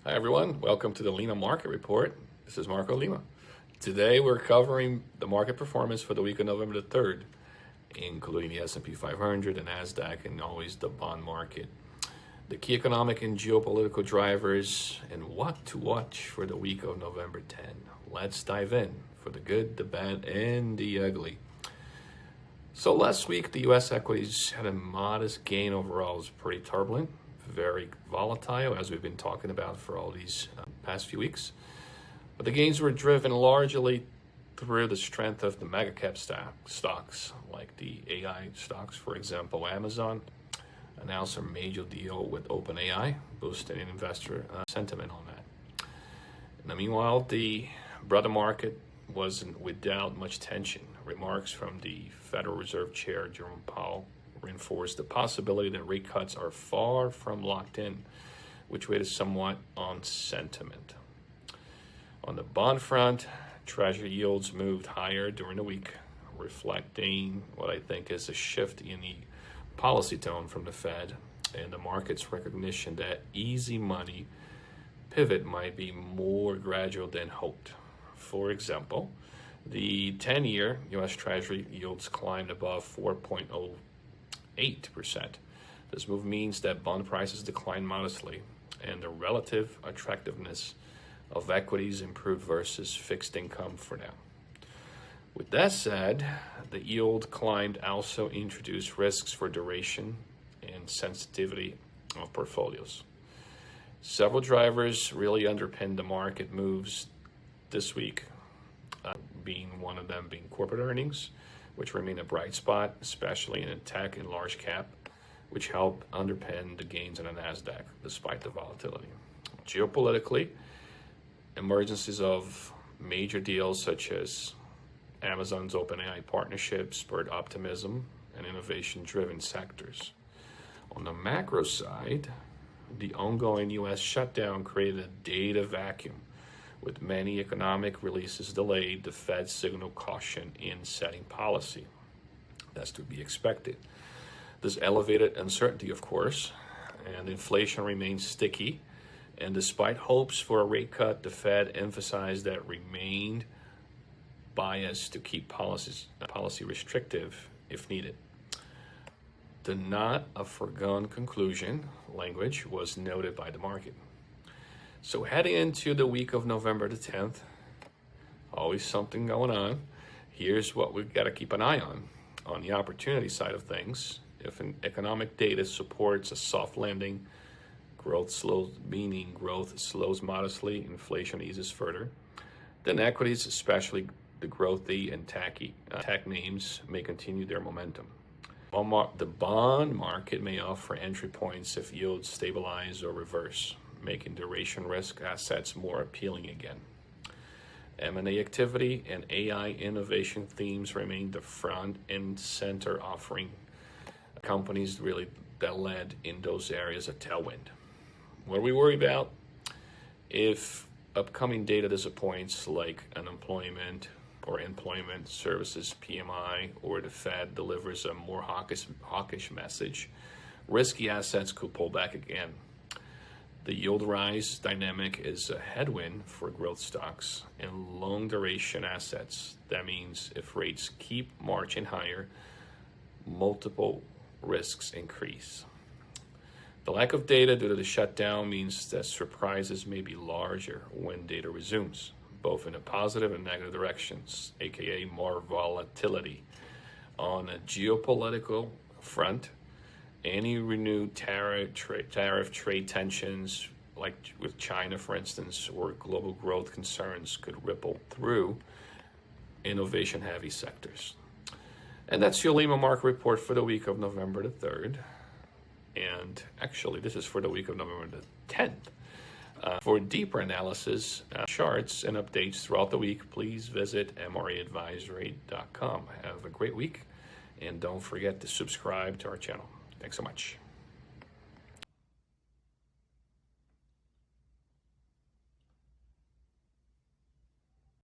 Hi everyone, welcome to the Lima Market Report. This is Marco Lima. Today we're covering the market performance for the week of November the 3rd, including the S&P 500, the NASDAQ, and always the bond market. The key economic and geopolitical drivers and what to watch for the week of November 10. Let's dive in for the good, the bad, and the ugly. So last week, the U.S. equities had a modest gain overall. It was pretty turbulent, very volatile, as we've been talking about for all these past few weeks. But the gains were driven largely through the strength of the mega cap stocks, like the AI stocks, for example. Amazon announced a major deal with OpenAI, boosting investor sentiment on that. Now, meanwhile, the broader market wasn't without much tension. Remarks from the Federal Reserve Chair, Jerome Powell, reinforced the possibility that rate cuts are far from locked in, which weighed somewhat on sentiment. On the bond front, Treasury yields moved higher during the week, reflecting what I think is a shift in the policy tone from the Fed and the market's recognition that easy money pivot might be more gradual than hoped. For example, the 10-year U.S. Treasury yields climbed above 4.08%. This move means that bond prices declined modestly, and the relative attractiveness of equities improved versus fixed income for now. With that said, the yield climb also introduced risks for duration and sensitivity of portfolios. Several drivers really underpinned the market moves this week, being one of them being corporate earnings, which remain a bright spot, especially in tech and large cap, which help underpin the gains in the NASDAQ despite the volatility. Geopolitically, emergences of major deals such as Amazon's OpenAI partnership spurred optimism and innovation-driven sectors. On the macro side, the ongoing U.S. shutdown created a data vacuum. With many economic releases delayed, the Fed signaled caution in setting policy. That's to be expected. This elevated uncertainty, of course, and inflation remains sticky. And despite hopes for a rate cut, the Fed emphasized that remained biased to keep policy restrictive if needed. The not a foregone conclusion language was noted by the market. So heading into the week of November the 10th, always something going on. Here's what we've got to keep an eye on. On the opportunity side of things, if an economic data supports a soft landing, growth slows modestly, inflation eases further, then equities, especially the growthy and tech names, may continue their momentum. The bond market may offer entry points if yields stabilize or reverse, making duration risk assets more appealing again. M&A activity and AI innovation themes remain the front and center, offering companies really that led in those areas a tailwind. What we worry about if upcoming data disappoints, like unemployment or employment services PMI, or the Fed delivers a more hawkish message, risky assets could pull back again. The yield rise dynamic is a headwind for growth stocks and long duration assets. That means if rates keep marching higher, multiple risks increase. The lack of data due to the shutdown means that surprises may be larger when data resumes, both in a positive and negative directions, aka more volatility. On a geopolitical front, any renewed tariff trade tensions, like with China, for instance, or global growth concerns could ripple through innovation-heavy sectors. And that's your Lima Market Report for the week of November the 3rd. And actually, this is for the week of November the 10th. For deeper analysis, charts, and updates throughout the week, please visit mraadvisory.com. Have a great week, and don't forget to subscribe to our channel. Thanks so much.